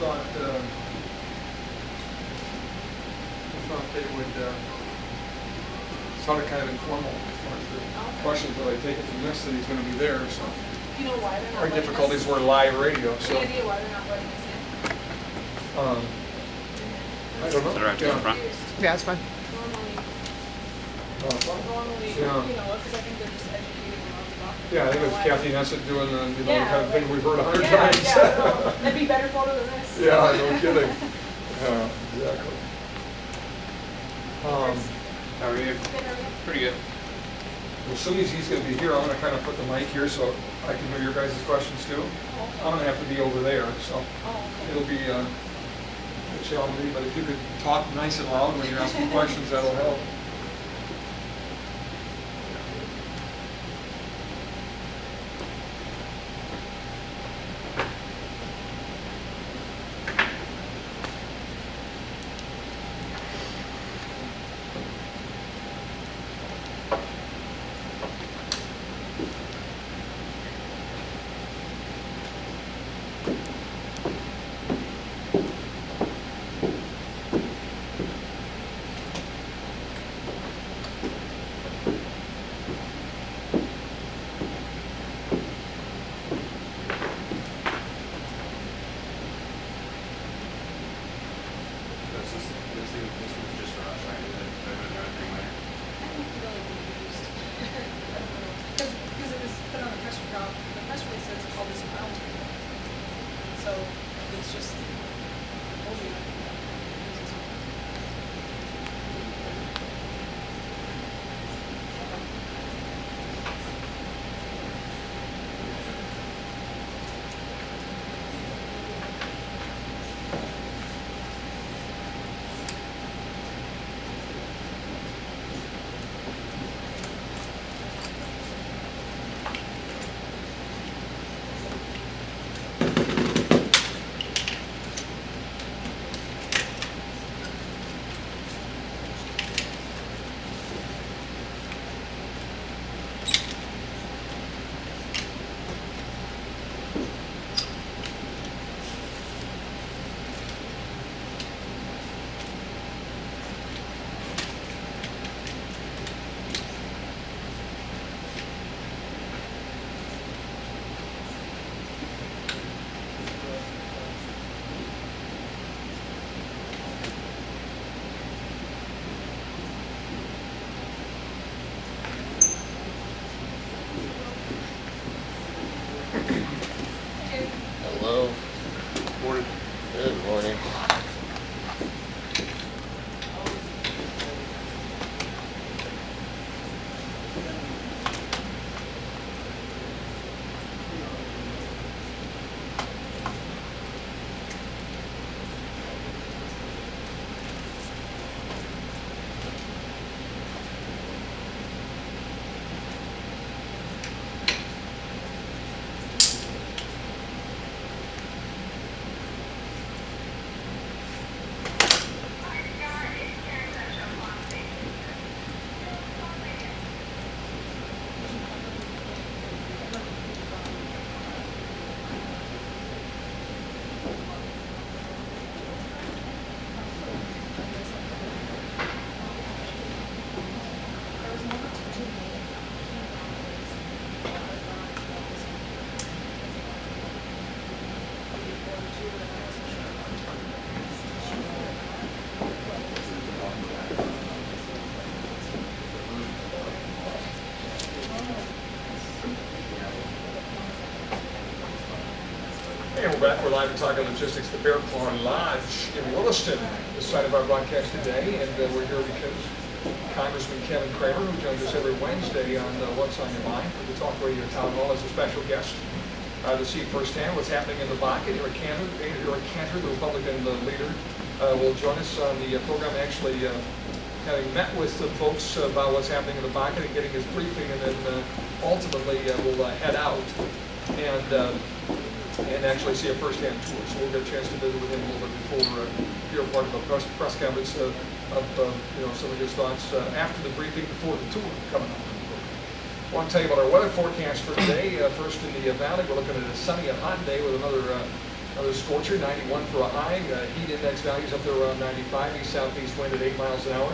thought they would sounded kind of informal as far as the questions, but I take it from this that he's going to be there. So you know why they're not? our difficulties were live radio. So any idea why they're not letting us in? I don't know. Is that right to the front? Yeah, it's fine. Normally, yeah. you know, because I think they're just educating them on the doctor. Yeah, I think it was Kathy Nessett doing the kind of thing we've heard 100 yeah, times. Yeah, that'd be better photo than this. Yeah, no kidding. Exactly. How are you? Pretty good. As soon as he's going to be here, I'm going to kind of put the mic here so I can hear your guys' questions too. I'm going to have to be over there, so it'll be a challenge. But if you could talk nice and loud when you're asking questions, that'll help. Hello. Morning. Good morning. And we're back. We're live and talking logistics at the Bear Claw Lodge in Willisotn, the site of our broadcast today. And we're here because Congressman Cramer, who joins us every Wednesday on What's on Your Mind for the Talk Radio Town Hall, as a special guest to see firsthand what's happening in the Baaken. Eric Cantor, the Republican leader, will join us on the program, actually having met with the folks about what's happening in the Baaken and getting his briefing, and then ultimately we'll head out and actually see a first-hand tour. So we'll get a chance to visit with him a little bit before you're part of a press conference of some of his thoughts after the briefing, before the tour coming up. I want to tell you about our weather forecast for today. First in the valley, we're looking at a sunny and hot day with another Another scorcher, 91 for a high. Heat index values up there around 95. East-southeast wind at 8 miles an hour.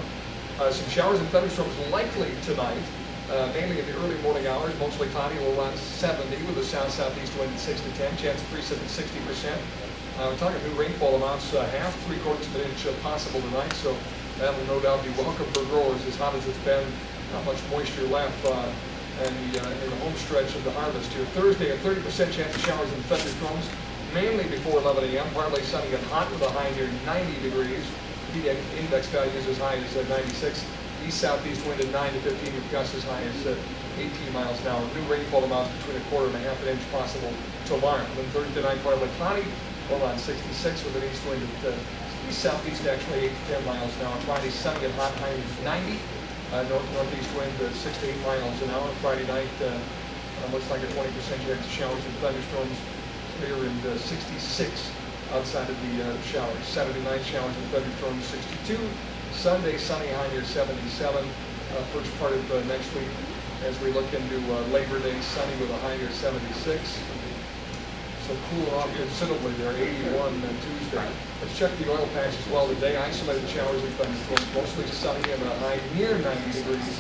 Some showers and thunderstorms likely tonight, mainly in the early morning hours. Mostly cloudy, low around 70 with a south-southeast wind at 6 to 10. Chance of precip at 60%. We're talking new rainfall amounts, half, 3/4 of an inch possible tonight. So that will no doubt be welcome for growers. As hot as it's been, not much moisture left in the home stretch of the harvest here. Thursday, a 30% chance of showers and thunderstorms, mainly before 11 a.m. Partly sunny and hot with a high near 90 degrees. Heat index values as high as 96. East-southeast wind at 9 to 15 with gusts as high as 18 miles an hour. New rainfall amounts between 1/4 and 1/2 inch possible tomorrow. Then Thursday night, partly cloudy, around 66 with an east wind at east-southeast actually 8 to 10 miles an hour. Friday, sunny and hot, high is 90. Northeast wind 6 to 8 miles an hour. Friday night looks like a 20% chance of showers and thunderstorms. Clear and 66 outside of the showers. Saturday night, showers and thunderstorms 62. Sunday, sunny, high near 77. First part of next week as we look into Labor Day, sunny with a high near 76. So cooling off considerably there, 81 Tuesday. Let's check the oil patch as well today. Isolated showers and thunderstorms, mostly sunny and a high near 90 degrees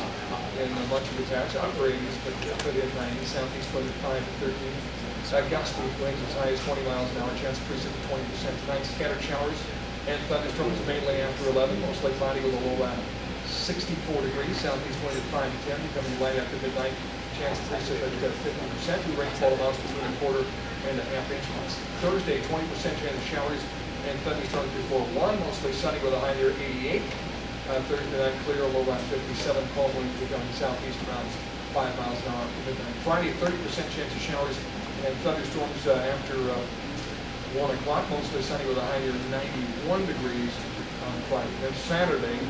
in much of the patch. Upper 80s, but could hit 90. Southeast wind at 5 to 13. Gusty winds as high as 20 miles an hour. Chance of precip at 20% tonight. Scattered showers and thunderstorms mainly after 11. Mostly cloudy with a low around 64 degrees. Southeast wind at 5 to 10, becoming light after midnight. Chance of precip at 50%. New rainfall amounts between 1/4 and 1/2 inches. Thursday, 20% chance of showers and thunderstorms before 1. Mostly sunny with a high near 88. Thursday night clear, low around 57. Calm winds becoming southeast around 5 miles an hour after midnight. Friday, 30% chance of showers and thunderstorms after 1 o'clock. Mostly sunny with a high near 91 degrees on Friday. Then Saturday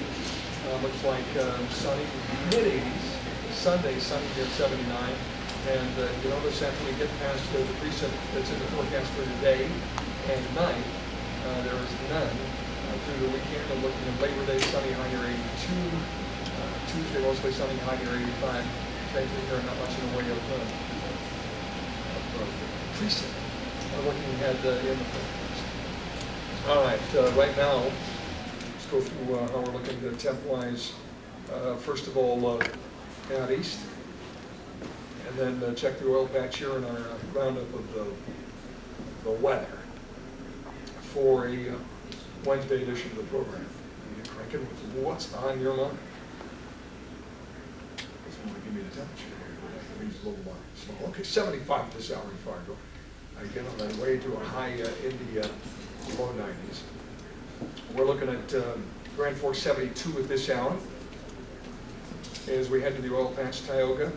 looks like sunny, mid-80s. Sunday, sunny near 79. And you notice after we get past the precip that's in the forecast for today and tonight, there is none through the weekend. We're looking at Labor Day, sunny, high near 82. Tuesday, mostly sunny, high near 85. Same thing here, not much in the way of precip. We're looking ahead in the forecast. All right, right now, let's go through how we're looking at temp-wise. First of all, out east. And then check the oil patch here in our roundup of the weather for a Wednesday edition of the program. And you're cranking with what's on your mind. Doesn't want to give me the temperature here. It needs a little more small. Okay, 75 this hour in Fargo. Again, on that way to a high in the low 90s. We're looking at Grand Forks 72 at this hour. As we head to the oil patch, Tioga.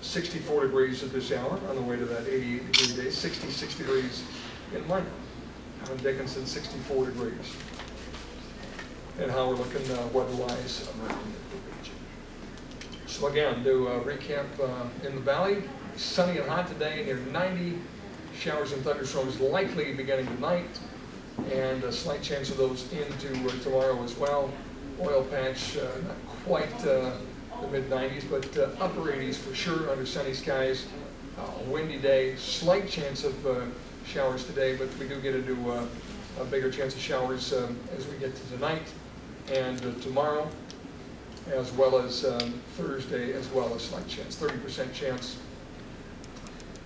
64 degrees at this hour on the way to that 88 degree day. 66 degrees in Minot. Now in Dickinson, 64 degrees. And how we're looking weather-wise around the region. So again, to recap, in the valley, sunny and hot today, near 90. Showers and thunderstorms likely beginning tonight, and a slight chance of those into tomorrow as well. Oil patch, not quite the mid-90s, but upper 80s for sure under sunny skies. Windy day, slight chance of showers today, but we do get into a bigger chance of showers as we get to tonight and tomorrow, as well as Thursday, as well as slight chance, 30% chance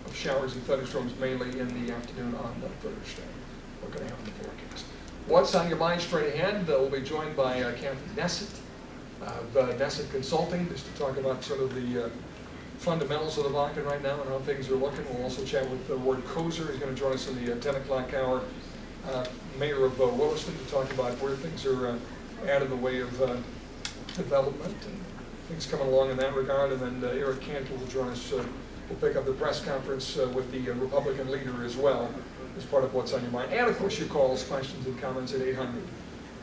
of showers and thunderstorms mainly in the afternoon on Thursday. We're going to have in the forecast. What's on your mind straight ahead? We'll be joined by Cantor Nessett of Nessett Consulting, just to talk about sort of the fundamentals of the Baaken right now and how things are looking. We'll also chat with Ward Kozer. He's going to join us in the 10 o'clock hour. Mayor of Willisotn, to talk about where things are at in the way of development and things coming along in that regard. And then Eric Cantor will join us. We'll pick up the press conference with the Republican leader as well as part of what's on your mind. And of course your calls, questions, and comments at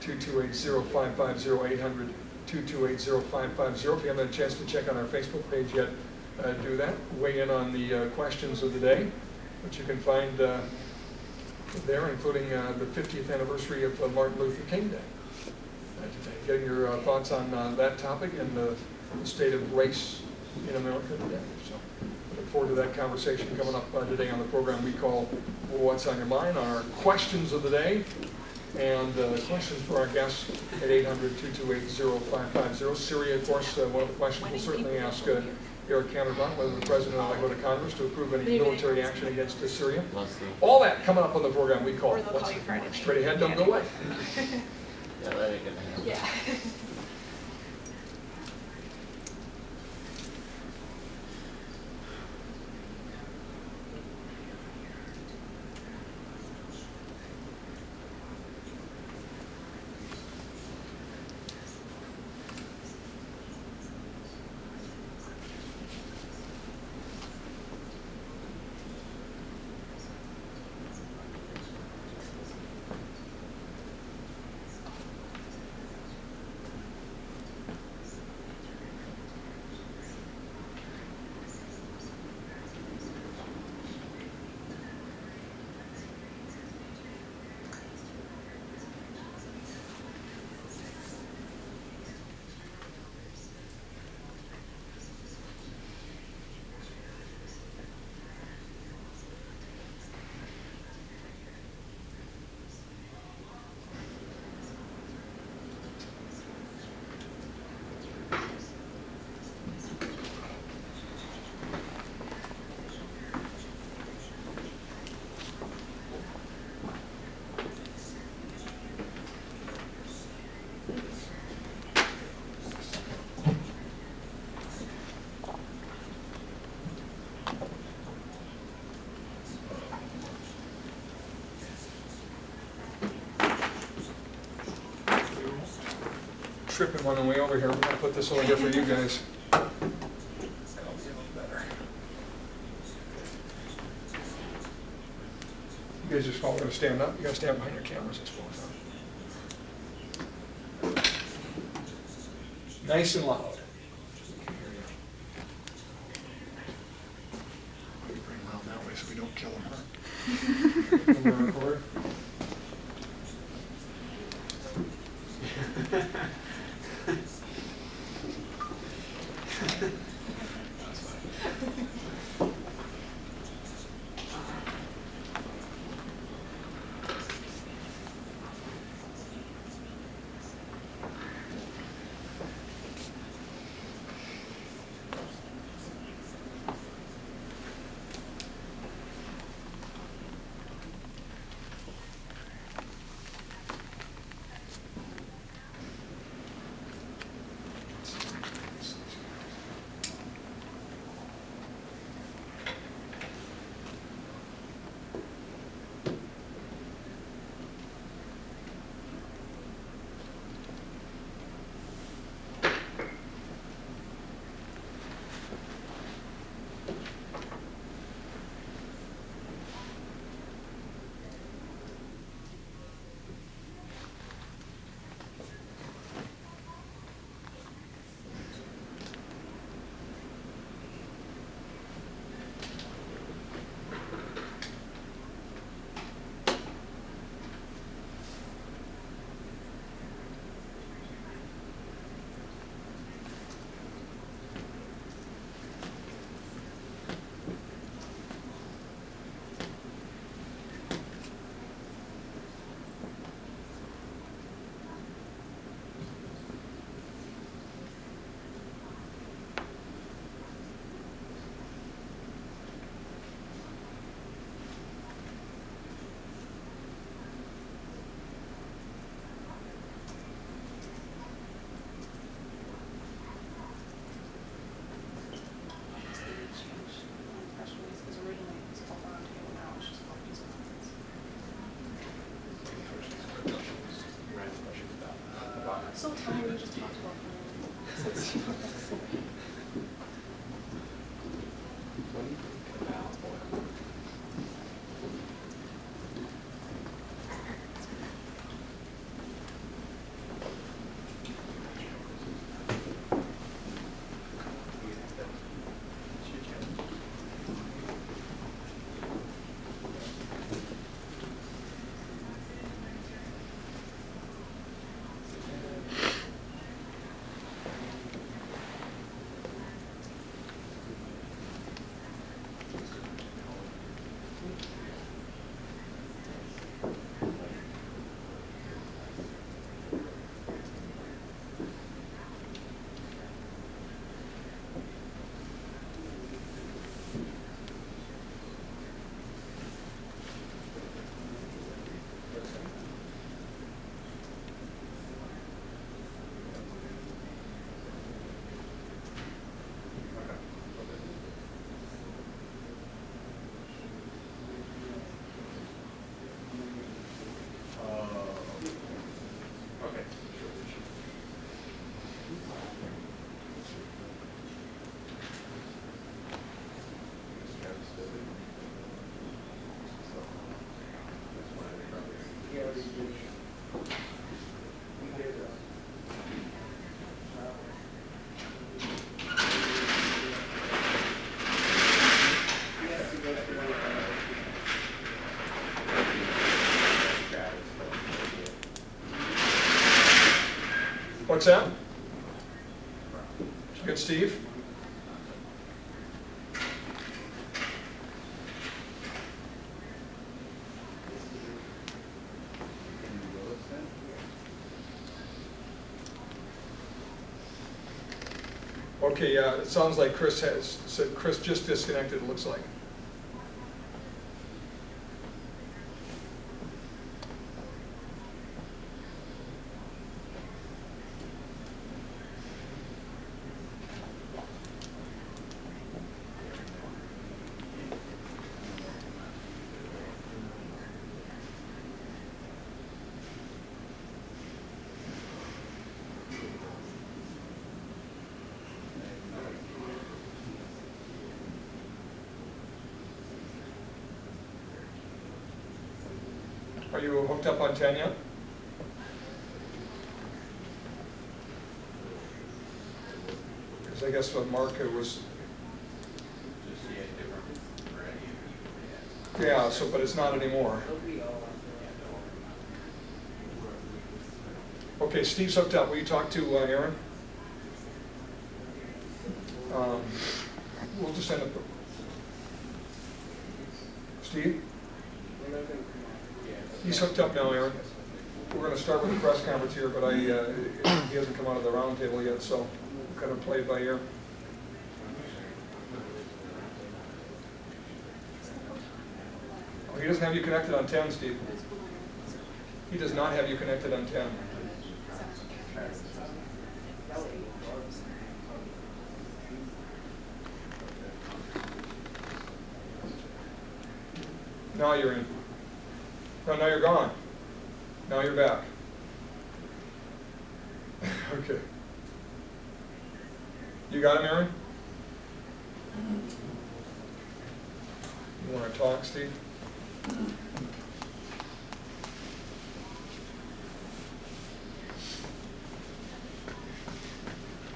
800-228-0550, 800-228-0550. If you haven't had a chance to check on our Facebook page yet, do that. Weigh in on the questions of the day, which you can find there, including the 50th anniversary of Martin Luther King Day today. Getting your thoughts on that topic and the state of race in America today. So, forward to that conversation coming up today on the program we call What's on Your Mind, our questions of the day. And questions for our guests at 800-228-0550. Syria, of course, one of the questions we'll certainly ask Eric Cantor about, whether the president ought to go to Congress to approve any military action against Syria. All that coming up on the program we call Or they'll What's call on you Your Mind. Friday. Straight ahead, don't go away. Yeah, that ain't gonna happen. Yeah. Tripping one on the way over here. We're going to put this over here for you guys. That'll be a little better. You guys just all going to stand up. You got to stand behind your cameras, I suppose. Huh? Nice and loud. We can hear you. Maybe bring loud that way so we don't kill them, huh? Number recorder. What's that? Did you get Steve? Okay, yeah, it sounds like Chris said Chris just disconnected, it looks like. Are you hooked up on 10 yet? Because I guess what Mark was. Yeah, so, but it's not anymore. Okay, Steve's hooked up. Will you talk to Aaron? We'll just end up. Steve? He's hooked up now, Aaron. We're going to start with the press conference here, but he hasn't come out of the round table yet, so we'll kind of play it by ear. Oh, he doesn't have you connected on 10, Steve. He does not have you connected on 10. Now you're in. No, now you're gone. Now you're back. Okay. You got him, Aaron? You want to talk, Steve?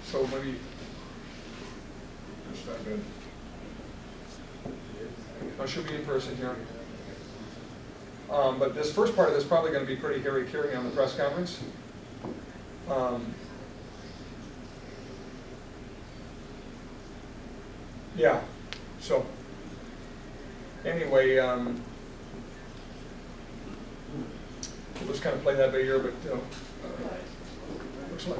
So maybe that's not good. I should be in person here. But this first part of this is probably going to be pretty hairy carrying on the press conference. Yeah, so anyway, we'll just kind of play that by ear, but looks like.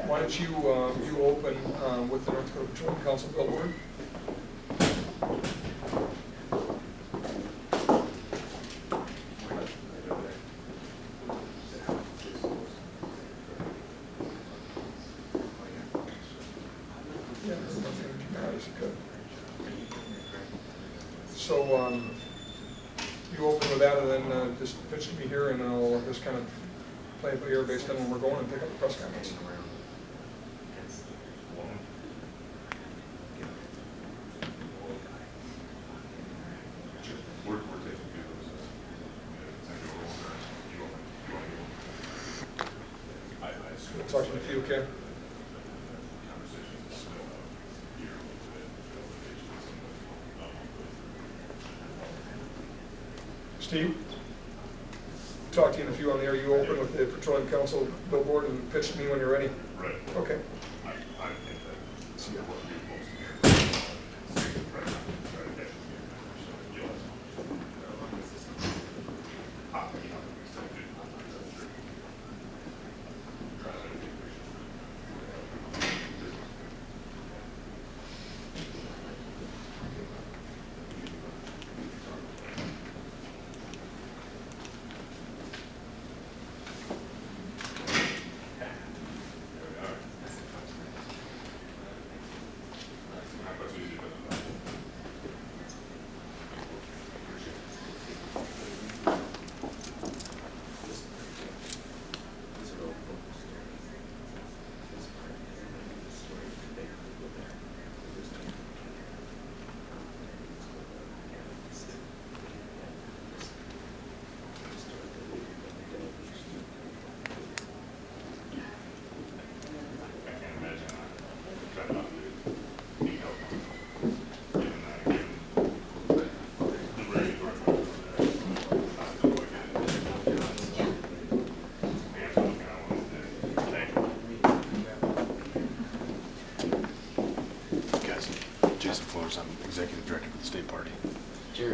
Why don't you open with the North Dakota Petroleum Council billboard? So you open with that, and then just pitch to me here, and I'll just kind of play it by ear based on when we're going and pick up the press conference. Talking to you, okay? Steve, talk to you in a few on the air. You open with the Petroleum Council billboard and pitch to me when you're ready. Right. Okay. I think that. See ya.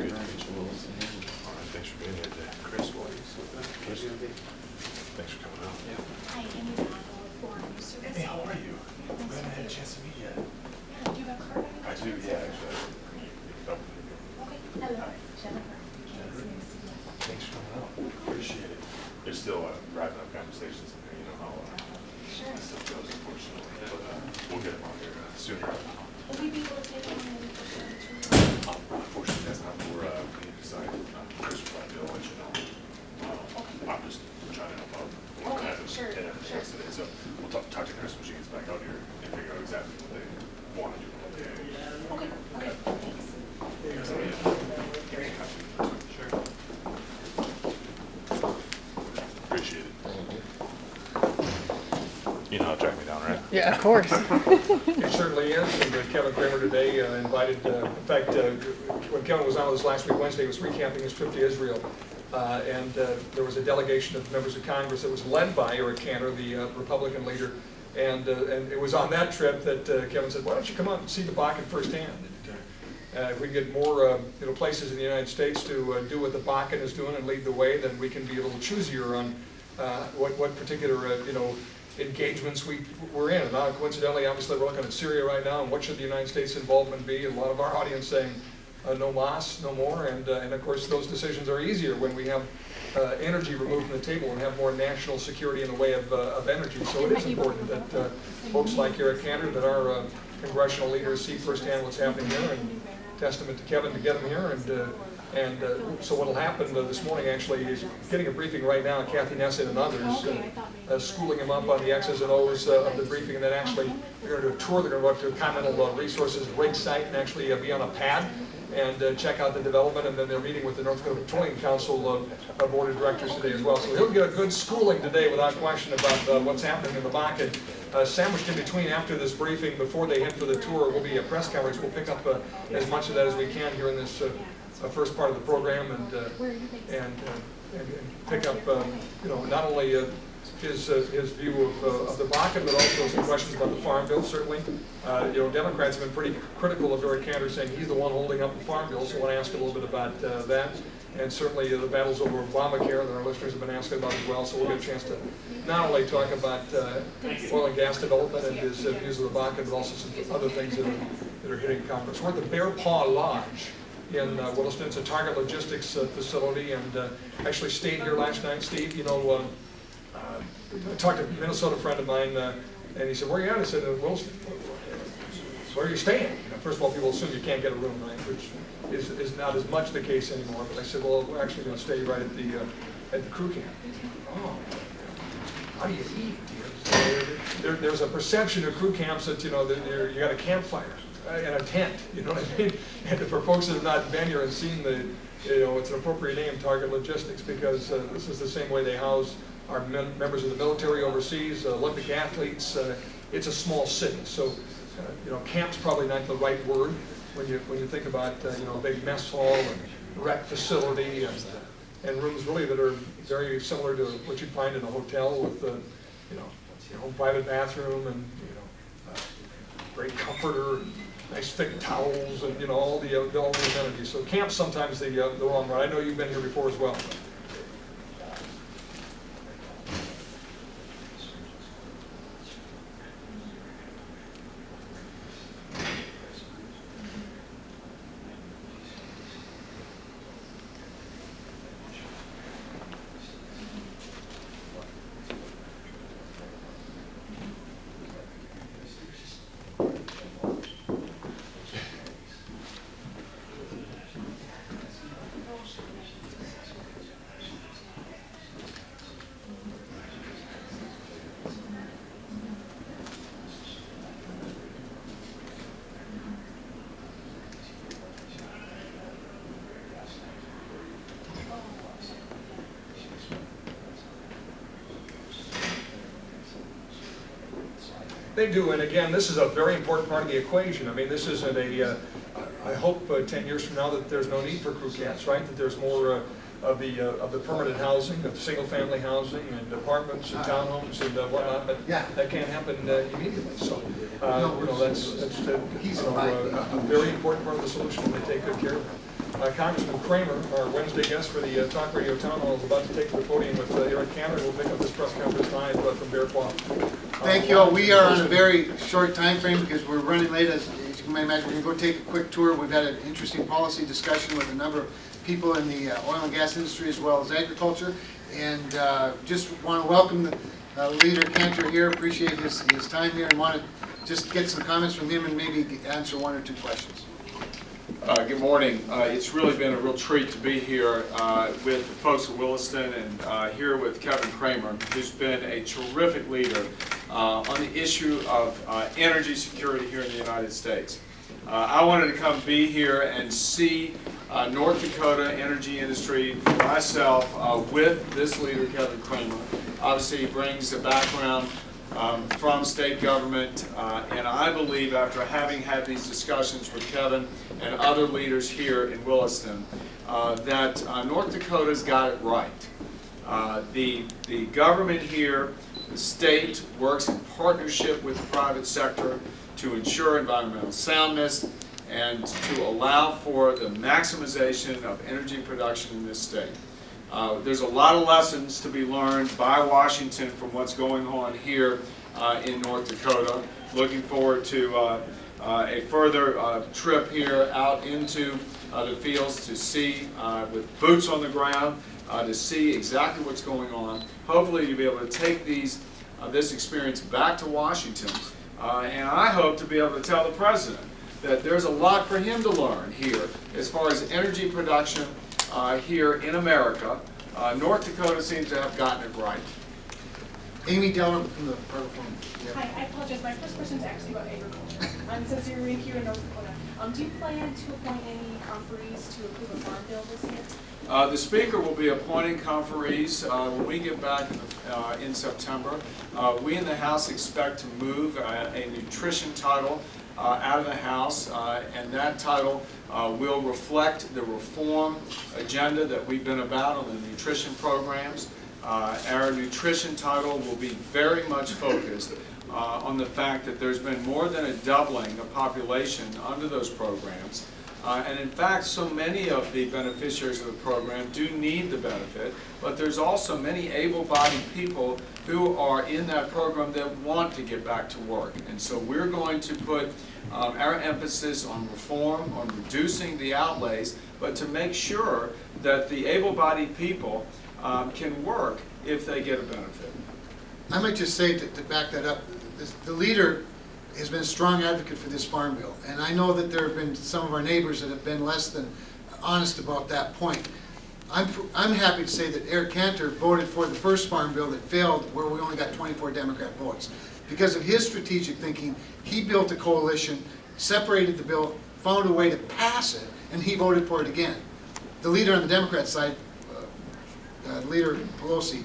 All right, thanks for being here today. Chris, Chris, thanks for coming out. Hi, Amy Baaken, Foreign Service. Hey, how are you? We haven't had a chance to meet yet. Yeah, do you have a card? I do, yeah, actually. Oh, Okay, hello, Jennifer. Nice to see you. thanks for coming out. Appreciate it. There's still wrapping up conversations in there, you know how Sure. stuff goes, unfortunately. But we'll get them on here sooner. Will we be able to take one and push it to? Unfortunately, that's not for me to decide. Chris will probably let you know. I'm just trying to help out. Okay, As of sure, 10 after sure. today. So we'll talk to Chris when she gets back out here and figure out exactly what they want to do. Okay, okay, thanks. Sure. Appreciate it. You know how to track me down, right? Yeah, of course. It certainly is, and Kevin Cramer today invited, in fact, when Kevin was on with us last week, Wednesday, he was recapping his trip to Israel. And there was a delegation of members of Congress that was led by Eric Cantor, the Republican leader. And it was on that trip that Kevin said, why don't you come out and see the Baaken firsthand? If we get more places in the United States to do what the Baaken is doing and lead the way, then we can be a little choosier on what particular engagements we're in. And now, coincidentally, obviously, we're looking at Syria right now, and what should the United States involvement be? And a lot of our audience saying, no mas, no more, and of course those decisions are easier when we have energy removed from the table and have more national security in the way of energy. So it is important that folks like Eric Cantor, that our congressional leaders see firsthand what's happening here, and testament to Kevin to get him here. And so what will happen this morning actually is getting a briefing right now, Kathy Nesson and others, schooling him up on the X's and O's of the briefing, and then actually they're going to do a tour. They're going to go up to Continental Resources rig site and actually be on a pad and check out the development, and then they're meeting with the North Dakota Petroleum Council Board of Directors today as well. So he'll get a good schooling today without question about what's happening in the Baaken. Sandwiched in between after this briefing, before they head for the tour, will be a press coverage. We'll pick up as much of that as we can here in this first part of the program, and pick up not only his view of the Baaken, but also some questions about the Farm Bill. Certainly, Democrats have been pretty critical of Eric Cantor, saying he's the one holding up the Farm Bill. So I want to ask a little bit about that, and certainly the battles over Obamacare that our listeners have been asking about as well. So we'll get a chance to not only talk about oil and gas development and his views of the Baaken, but also some other things that are hitting Congress. We're at the Bear Paw Lodge in Willisotn. It's a Target Logistics facility, and actually stayed here last night. Steve, I talked to a Minnesota friend of mine, and he said, where are you at? I said, Willisotn. Where are you staying? First of all, people assume you can't get a room, right, which is not as much the case anymore. But I said, well, we're actually going to stay right at the crew camp. Oh, how do you eat? There's a perception of crew camps that, you got a campfire and a tent, you know what I mean? And for folks that have not been here and seen it's an appropriate name, Target Logistics, because this is the same way they house our members of the military overseas, Olympic athletes. It's a small city, so camp's probably not the right word when you think about a big mess hall and rec facility and rooms really that are very similar to what you'd find in a hotel with your own private bathroom and great comforter, and nice thick towels, and all the amenities. So camp's sometimes the wrong word. I know you've been here before as well. They do, and again, this is a very important part of the equation. I mean, this isn't I hope 10 years from now that there's no need for crew camps, right? That there's more of the permanent housing, of single-family housing, and apartments and townhomes and whatnot. But that can't happen immediately. So, that's a very important part of the solution, and they take good care of it. Congressman Cramer, our Wednesday guest for the Talk Radio Town Hall, is about to take to the podium with Eric Cantor, who will pick up this press conference tonight from Bear Claw. Thank you all. We are on a very short time frame because we're running late. As you can imagine, we're going to go take a quick tour. We've had an interesting policy discussion with a number of people in the oil and gas industry as well as agriculture. And just want to welcome the leader, Cantor, here. Appreciate his time here and want to just get some comments from him and maybe answer one or two questions. Good morning. It's really been a real treat to be here with the folks at Willisotn and here with Kevin Cramer, who's been a terrific leader on the issue of energy security here in the United States. I wanted to come be here and see North Dakota energy industry for myself with this leader, Kevin Cramer. Obviously, he brings a background from state government, and I believe after having had these discussions with Kevin and other leaders here in Willisotn, that North Dakota's got it right. The government here, the state, works in partnership with the private sector to ensure environmental soundness and to allow for the maximization of energy production in this state. There's a lot of lessons to be learned by Washington from what's going on here in North Dakota. Looking forward to a further trip here out into the fields to see, with boots on the ground, to see exactly what's going on. Hopefully you'll be able to take this experience back to Washington, and I hope to be able to tell the President that there's a lot for him to learn here as far as energy production here in America. North Dakota seems to have gotten it right. Amy Deller from the Park Forum. Yep. Hi, I apologize. My first question is actually about agriculture. Since you're here in North Dakota, do you plan to appoint any conferees to approve a farm bill this year? The Speaker will be appointing conferees when we get back in September. We in the House expect to move a nutrition title out of the House, and that title will reflect the reform agenda that we've been about on the nutrition programs. Our nutrition title will be very much focused on the fact that there's been more than a doubling of population under those programs. And in fact, so many of the beneficiaries of the program do need the benefit, but there's also many able-bodied people who are in that program that want to get back to work. And so we're going to put our emphasis on reform, on reducing the outlays, but to make sure that the able-bodied people can work if they get a benefit. I might just say to back that up, the leader has been a strong advocate for this farm bill, and I know that there have been some of our neighbors that have been less than honest about that point. I'm happy to say that Eric Cantor voted for the first farm bill that failed, where we only got 24 Democrat votes. Because of his strategic thinking, he built a coalition, separated the bill, found a way to pass it, and he voted for it again. The leader on the Democrat side, Leader Pelosi,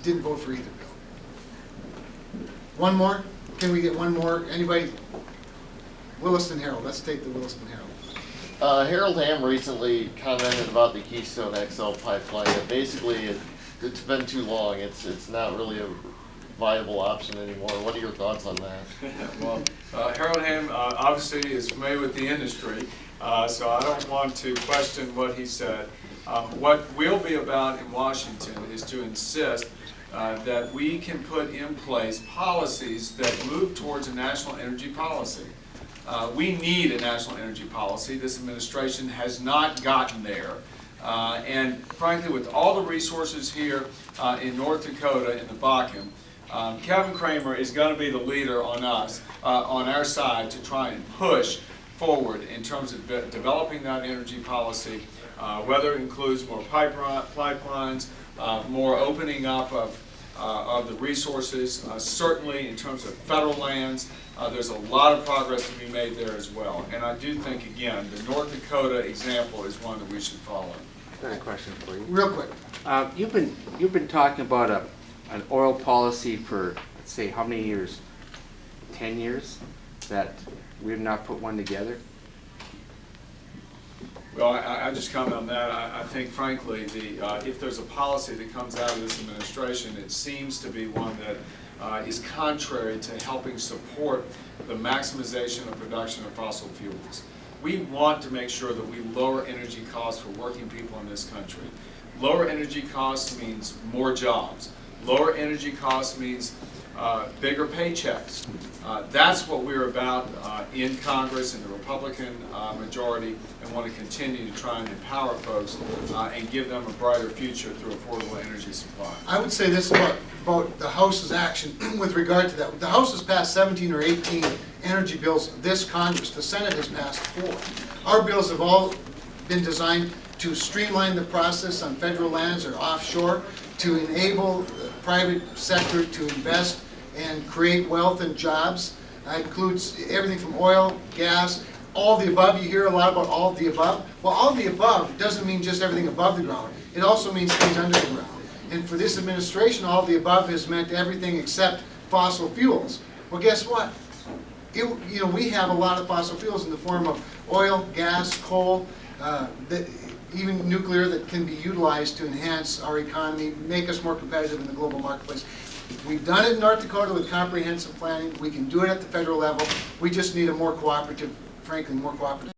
didn't vote for either bill. One more? Can we get one more? Anybody? Willisotn Herald. Let's take the Willisotn Herald. Harold Hamm recently commented about the Keystone XL pipeline. That basically, it's been too long. It's not really a viable option anymore. What are your thoughts on that? Well, Harold Hamm obviously is familiar with the industry, so I don't want to question what he said. What we'll be about in Washington is to insist that we can put in place policies that move towards a national energy policy. We need a national energy policy. This administration has not gotten there. And frankly, with all the resources here in North Dakota in the Baaken, Kevin Cramer is going to be the leader on us, on our side, to try and push forward in terms of developing that energy policy, whether it includes more pipelines, more opening up of the resources, certainly in terms of federal lands. There's a lot of progress to be made there as well. And I do think, again, the North Dakota example is one that we should follow. I've got a question for you. Real quick. You've been talking about an oil policy for, let's say, how many years? 10 years? That we have not put one together? Well, I just comment on that. I think, frankly, if there's a policy that comes out of this administration, it seems to be one that is contrary to helping support the maximization of production of fossil fuels. We want to make sure that we lower energy costs for working people in this country. Lower energy costs means more jobs. Lower energy costs means bigger paychecks. That's what we're about in Congress, in the Republican majority, and want to continue to try and empower folks and give them a brighter future through affordable energy supply. I would say this about the House's action with regard to that. The House has passed 17 or 18 energy bills this Congress. The Senate has passed 4. Our bills have all been designed to streamline the process on federal lands or offshore, to enable the private sector to invest and create wealth and jobs. That includes everything from oil, gas, all the above. You hear a lot about all the above. Well, all the above doesn't mean just everything above the ground. It also means things under the ground. And for this administration, all the above has meant everything except fossil fuels. Well, guess what? We have a lot of fossil fuels in the form of oil, gas, coal, even nuclear that can be utilized to enhance our economy, make us more competitive in the global marketplace. We've done it in North Dakota with comprehensive planning. We can do it at the federal level. We just need a more cooperative, frankly, more cooperative